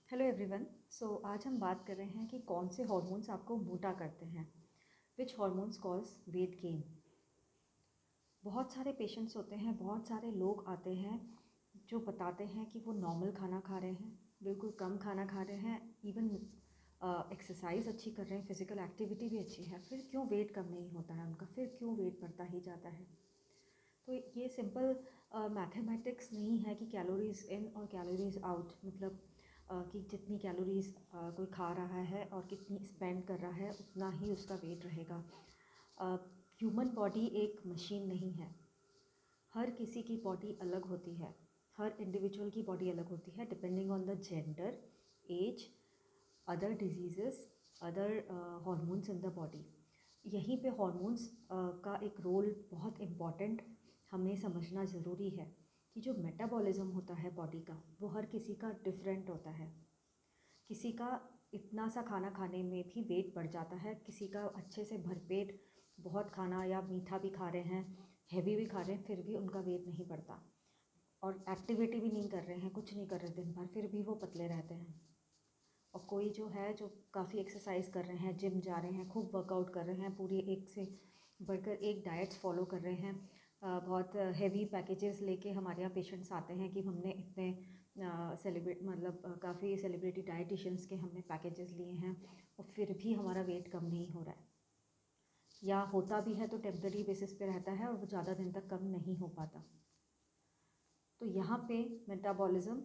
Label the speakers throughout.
Speaker 1: Hello everyone. आज हम बात कर रहे हैं कि कौन से हार्मोन्स आपको मोटा करते हैं। विच हार्मोन्स कॉज वेट गेन। बहुत सारे पेशेंट्स होते हैं, बहुत सारे लोग आते हैं जो बताते हैं कि वो नॉर्मल खाना खा रहे हैं, बिल्कुल कम खाना खा रहे हैं, इवन एक्सरसाइज अच्छी कर रहे हैं, फिज़िकल एक्टिविटी भी अच्छी है, फिर क्यों वेट कम नहीं होता है उनका, फिर क्यों वेट बढ़ता ही जाता है। तो ये सिंपल मैथमेटिक्स नहीं है कि कैलोरीज इन और कैलोरीज आउट, मतलब कि जितनी कैलोरीज कोई खा रहा है और कितनी स्पेंड कर रहा है उतना ही उसका वेट रहेगा। ह्यूमन बॉडी एक मशीन नहीं है। हर किसी की बॉडी अलग होती है, हर इंडिविजुअल की बॉडी अलग होती है depending on the gender, age, other diseases, other hormones in the body. यहीं पे हार्मोन्स का एक रोल बहुत इम्पॉर्टेंट हमें समझना ज़रूरी है कि जो मेटाबॉलिज्म होता है बॉडी का वो हर किसी का डिफरेंट होता है। किसी का इतना सा खाना खाने में भी वेट बढ़ जाता है, किसी का अच्छे से भरपेट बहुत खाना या मीठा भी खा रहे हैं, हैवी भी खा रहे हैं, फिर भी उनका वेट नहीं बढ़ता। और एक्टिविटी भी नहीं कर रहे हैं, कुछ नहीं कर रहे दिन भर, फिर भी वो पतले रहते हैं। और कोई जो है जो काफ़ी एक्सरसाइज कर रहे हैं, जिम जा रहे हैं, खूब वर्कआउट कर रहे हैं, पूरी एक से बढ़कर एक डाइट्स फॉलो कर रहे हैं, बहुत हेवी पैकेजेस लेके हमारे यहाँ पेशेंट्स आते हैं कि हमने इतने सेलिब्रेट मतलब काफ़ी सेलिब्रिटी डाइटिशियंस के हमने पैकेजेस लिए हैं और फिर भी हमारा वेट कम नहीं हो रहा है, या होता भी है तो टेम्पररी बेसिस पे रहता है और वो ज़्यादा दिन तक कम नहीं हो पाता। तो यहाँ पे मेटाबॉलिज्म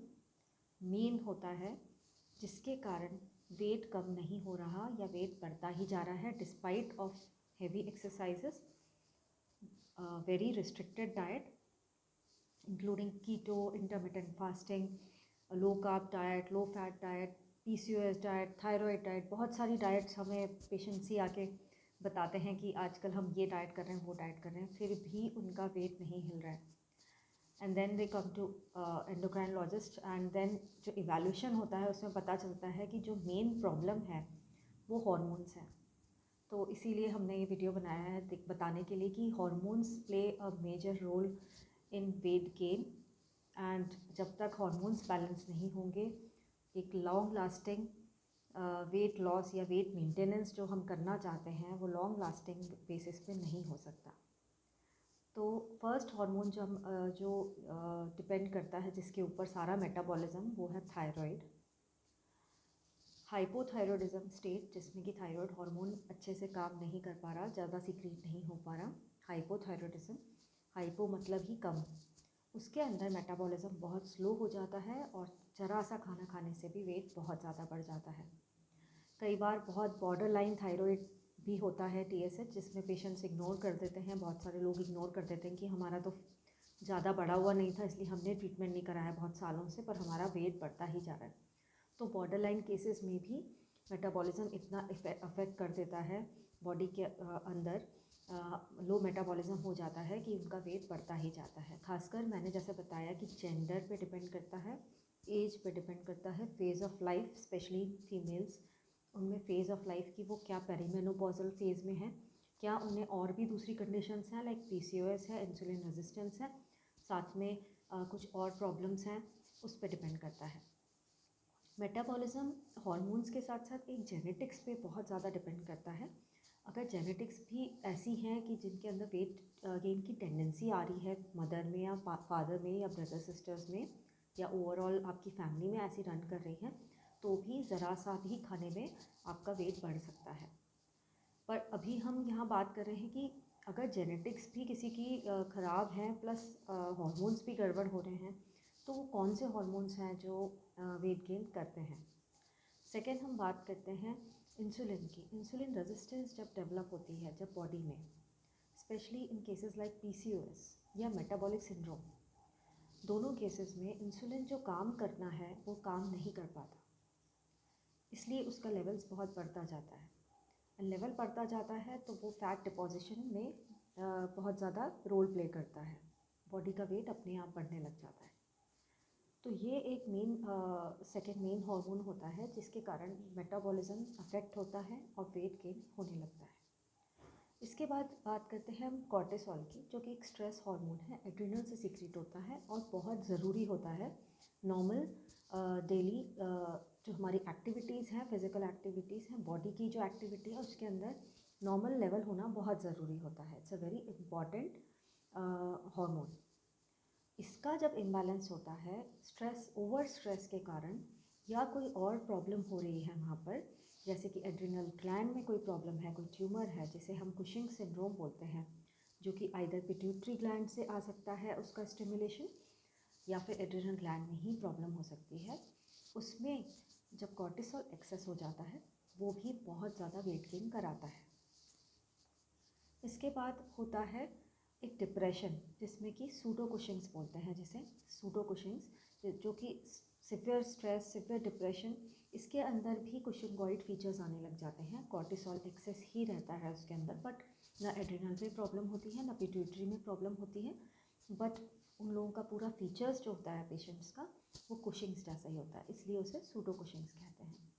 Speaker 1: मेन होता है जिसके कारण वेट कम नहीं हो रहा या वेट बढ़ता ही जा रहा है despite of heavy exercises, very restricted diet including keto, intermittent fasting, low carb diet, low fat diet, PCOS diet, thyroid diet. बहुत सारी डाइट्स हमें पेशेंट्स ही आके बताते हैं कि आजकल हम ये डाइट कर रहे हैं, वो डाइट कर रहे हैं, फिर भी उनका वेट नहीं हिल रहा है। And then they come to endocrinologist and then जो इवैल्यूएशन होता है उसमें पता चलता है कि जो मेन प्रॉब्लम है वो हार्मोन्स हैं। तो इसीलिए हमने ये वीडियो बनाया है बताने के लिए कि hormones play a major role in weight gain. And जब तक हार्मोन्स बैलेंस नहीं होंगे, एक लॉन्ग लास्टिंग वेट लॉस या वेट मेंटेनेंस जो हम करना चाहते हैं वो लॉन्ग लास्टिंग बेसिस पे नहीं हो सकता। तो फर्स्ट हार्मोन जो डिपेंड करता है, जिसके ऊपर सारा मेटाबॉलिज्म, वो है थायराइड। हाइपोथायरॉयडिज्म स्टेट, जिसमें कि थायराइड हार्मोन अच्छे से काम नहीं कर पा रहा, ज़्यादा सीक्रेट नहीं हो पा रहा, हाइपोथायरॉयडिज्म। हाइपो मतलब ही कम। उसके अंदर मेटाबॉलिज्म बहुत स्लो हो जाता है और ज़रा सा खाना खाने से भी वेट बहुत ज़्यादा बढ़ जाता है। कई बार बहुत बॉर्डर लाइन थायराइड भी होता है, टीएसएच, जिसमें पेशेंट्स इग्नोर कर देते हैं। बहुत सारे लोग इग्नोर कर देते हैं कि हमारा तो ज़्यादा बढ़ा हुआ नहीं था इसलिए हमने ट्रीटमेंट नहीं कराया बहुत सालों से, पर हमारा वेट बढ़ता ही जा रहा है। तो बॉर्डर लाइन केसेस में भी मेटाबॉलिज्म इतना अफेक्ट कर देता है बॉडी के अंदर, लो मेटाबॉलिज्म हो जाता है कि उनका वेट बढ़ता ही जाता है। खासकर मैंने जैसे बताया कि जेंडर पे डिपेंड करता है, एज पे डिपेंड करता है, phase of life, specially females, उनमें फ़ेज़ ऑफ लाइफ की वो क्या पेरीमेनोपॉजल फेज़ में है, क्या उन्हें और भी दूसरी कंडीशंस हैं लाइक पीसीओएस है, इंसुलिन रेजिस्टेंस है, साथ में कुछ और प्रॉब्लम्स हैं, उस पर डिपेंड करता है। मेटाबॉलिज्म हार्मोन्स के साथ साथ एक जेनेटिक्स पे बहुत ज़्यादा डिपेंड करता है। अगर जेनेटिक्स भी ऐसी हैं कि जिनके अंदर वेट गेन की टेंडेंसी आ रही है, मदर में या फादर में या ब्रदर सिस्टर्स में, या ओवरऑल आपकी फैमिली में ऐसी रन कर रही हैं, तो भी ज़रा सा भी खाने में आपका वेट बढ़ सकता है। पर अभी हम यहाँ बात कर रहे हैं कि अगर जेनेटिक्स भी किसी की ख़राब है प्लस हार्मोन्स भी गड़बड़ हो रहे हैं, तो वो कौन से हार्मोन्स हैं जो वेट गेन करते हैं। सेकेंड हम बात करते हैं इंसुलिन की। इंसुलिन रेजिस्टेंस जब डेवलप होती है, जब बॉडी में, specially in cases like PCOS या मेटाबॉलिक सिंड्रोम, दोनों केसेस में इंसुलिन जो काम करना है वो काम नहीं कर पाता, इसलिए उसका लेवल्स बहुत बढ़ता जाता है। लेवल बढ़ता जाता है तो वो फैट डिपॉजिशन में बहुत ज़्यादा रोल प्ले करता है, बॉडी का वेट अपने आप बढ़ने लग जाता है। तो ये एक मेन सेकेंड मेन हार्मोन होता है जिसके कारण मेटाबॉलिज्म अफेक्ट होता है और वेट गेन होने लगता है। इसके बाद बात करते हैं हम कॉर्टिसोल की, जो कि एक स्ट्रेस हार्मोन है, एड्रिनल से सीक्रेट होता है और बहुत ज़रूरी होता है नॉर्मल डेली जो हमारी एक्टिविटीज़ हैं, फिज़िकल एक्टिविटीज़ हैं, बॉडी की जो एक्टिविटी है उसके अंदर नॉर्मल लेवल होना बहुत ज़रूरी होता है। It's a very important hormone. इसका जब इम्बैलेंस होता है स्ट्रेस, ओवर स्ट्रेस के कारण या कोई और प्रॉब्लम हो रही है वहाँ पर, जैसे कि एड्रिनल ग्लैंड में कोई प्रॉब्लम है, कोई ट्यूमर है जिसे हम कुशिंग सिंड्रोम बोलते हैं, जो कि आइदर पिट्यूटरी ग्लैंड से आ सकता है उसका स्टिमुलेशन, या फिर एड्रिनल ग्लैंड में ही प्रॉब्लम हो सकती है। उसमें जब कॉर्टिसोल एक्सेस हो जाता है वो भी बहुत ज़्यादा वेट गेन कराता है। इसके बाद होता है एक डिप्रेशन, जिसमें कि सूडो कुशिंग्स बोलते हैं जिसे, सूडो कुशिंग्स, जो कि सिवियर स्ट्रेस, सिवियर डिप्रेशन, इसके अंदर भी कुशिंगॉइड फीचर्स आने लग जाते हैं। कॉर्टिसोल एक्सेस ही रहता है उसके अंदर, बट ना एड्रिनल में प्रॉब्लम होती है ना पिट्यूटरी में प्रॉब्लम होती है, बट उन लोगों का पूरा फीचर्स जो होता है पेशेंट्स का वो कुशिंग्स जैसा ही होता है, इसलिए उसे सूडो कुशिंग्स कहते हैं।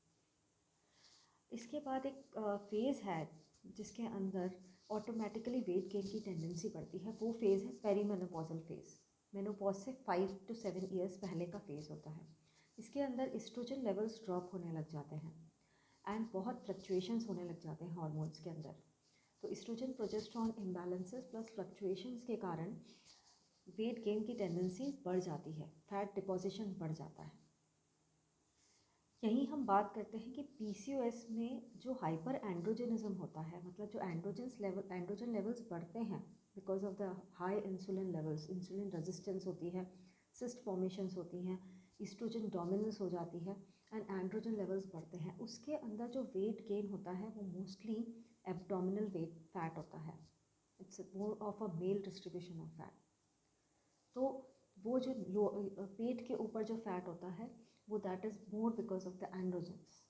Speaker 1: इसके बाद एक फेज़ है जिसके अंदर ऑटोमेटिकली वेट गेन की टेंडेंसी बढ़ती है, वो फेज़ है पेरीमेनोपॉजल फेज़। मेनोपॉज से 5 to 7 ईयर्स पहले का फेज़ होता है। इसके अंदर एस्ट्रोजन लेवल्स ड्रॉप होने लग जाते हैं एंड बहुत फ्लक्चुएशंस होने लग जाते हैं हार्मोन्स के अंदर। तो oestrogen progesterone imbalances plus fluctuations के कारण वेट गेन की टेंडेंसी बढ़ जाती है, फैट डिपोजिशन बढ़ जाता है। यहीं हम बात करते हैं कि पीसीओएस में जो हाइपर एंड्रोजेनिज्म होता है, मतलब जो एंड्रोजन लेवल्स बढ़ते हैं because of the high insulin levels, insulin resistance होती है, सिस्ट फॉर्मेशंस होती हैं, ईस्ट्रोजन डोमिनेंस हो जाती है एंड एंड्रोजन लेवल्स बढ़ते हैं। उसके अंदर जो वेट गेन होता है वो मोस्टली एब्डोमिनल वेट फैट होता है। It's more of a male distribution of fat. तो वो जो पेट के ऊपर जो फैट होता है वो that is more because of the androgens.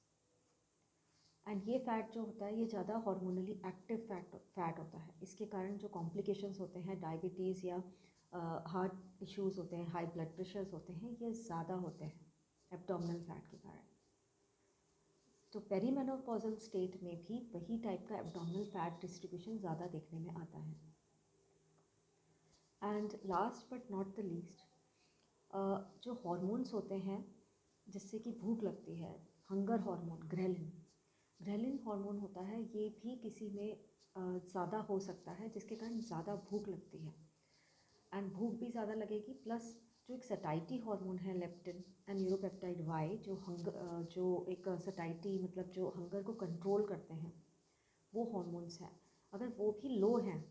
Speaker 1: And ये फैट जो होता है ये ज़्यादा हार्मोनली एक्टिव फैट होता है। इसके कारण जो कॉम्प्लिकेशंस होते हैं, डायबिटीज़ या हार्ट इश्यूज़ होते हैं, हाई ब्लड प्रेशर्स होते हैं, ये ज़्यादा होते हैं एब्डोमिनल फैट के कारण। तो पेरीमेनोपॉजल स्टेट में भी वही टाइप का एब्डोमिनल फैट डिस्ट्रीब्यूशन ज़्यादा देखने में आता है। And last but not the least, जो हॉर्मोन्स होते हैं जिससे कि भूख लगती है, hunger hormone, ghrelin, ghrelin hormone होता है, ये भी किसी में ज़्यादा हो सकता है जिसके कारण ज़्यादा भूख लगती है। एंड भूख भी ज़्यादा लगेगी, प्लस जो एक सटाइटी हार्मोन है लेप्टिन एंड न्यूरोपेप्टाइड वाई, जो एक सटाइटी मतलब जो हंगर को कंट्रोल करते हैं वो हार्मोन्स हैं, अगर वो भी लो हैं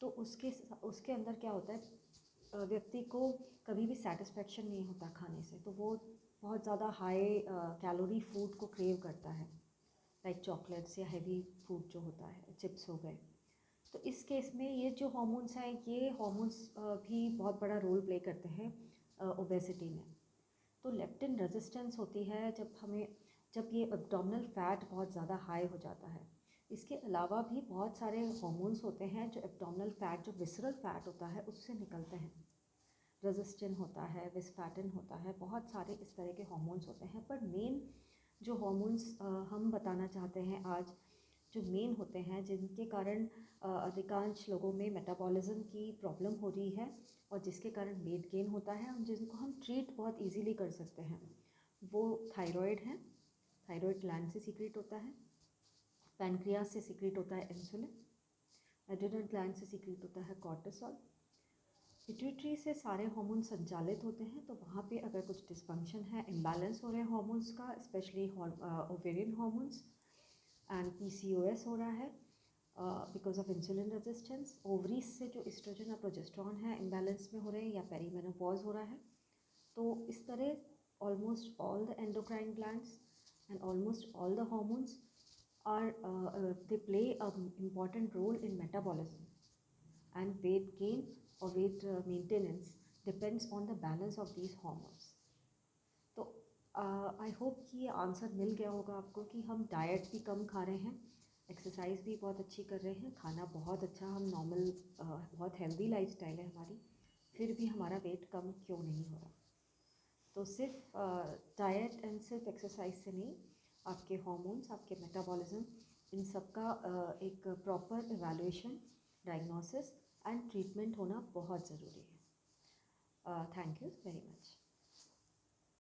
Speaker 1: तो उसके अंदर क्या होता है, व्यक्ति को कभी भी सेटिस्फेक्शन नहीं होता खाने से, तो वो बहुत ज़्यादा हाई कैलोरी फूड को क्रेव करता है, लाइक चॉकलेट्स या हैवी फूड जो होता है, चिप्स हो गए। तो इस केस में ये जो हार्मोन्स हैं, ये हार्मोन्स भी बहुत बड़ा रोल प्ले करते हैं ओबेसिटी में। तो लेप्टिन रेजिस्टेंस होती है जब ये एब्डोमिनल फैट बहुत ज़्यादा हाई हो जाता है। इसके अलावा भी बहुत सारे हार्मोन्स होते हैं जो एब्डोमिनल फैट, जो विसरल फैट होता है उससे निकलते हैं। रेजिस्टिन होता है, विस्पैटिन होता है, बहुत सारे इस तरह के हार्मोन्स होते हैं। पर मेन जो हार्मोन्स हम बताना चाहते हैं आज, जो मेन होते हैं जिनके कारण अधिकांश लोगों में मेटाबॉलिज्म की प्रॉब्लम हो रही है और जिसके कारण वेट गेन होता है और जिनको हम ट्रीट बहुत इजीली कर सकते हैं, वो थायराइड है। थायराइड ग्लैंड से सीक्रेट होता है, पैनक्रियास से सीक्रेट होता है इंसुलिन, एड्रिनल ग्लैंड से सीक्रेट होता है कॉर्टिसोल, पिट्यूटरी से सारे हार्मोन संचालित होते हैं। तो वहाँ पे अगर कुछ डिस्फंक्शन है, इम्बैलेंस हो रहे हैं हार्मोन्स का, specially ovarian hormones, and PCOS हो रहा है because of insulin resistance, ovaries से जो एस्ट्रोजन और प्रोजेस्टेरॉन है इम्बैलेंस में हो रहे हैं या पेरीमेनोपॉज हो रहा है, तो इस तरह almost all the endocrine glands and almost all the hormones are they play an important role in metabolism, and weight gain or weight maintenance depends on the balance of these hormones. तो I hope कि ये answer मिल गया होगा आपको कि हम diet भी कम खा रहे हैं, एक्सरसाइज भी बहुत अच्छी कर रहे हैं, खाना बहुत अच्छा, हम नॉर्मल बहुत हेल्दी लाइफस्टाइल है हमारी, फिर भी हमारा वेट कम क्यों नहीं हो रहा। तो सिर्फ डाइट एंड सिर्फ एक्सरसाइज से नहीं, आपके हार्मोन्स, आपके मेटाबॉलिज्म, इन सब का एक proper evaluation, diagnosis and treatment होना बहुत ज़रूरी है। Thank you very much.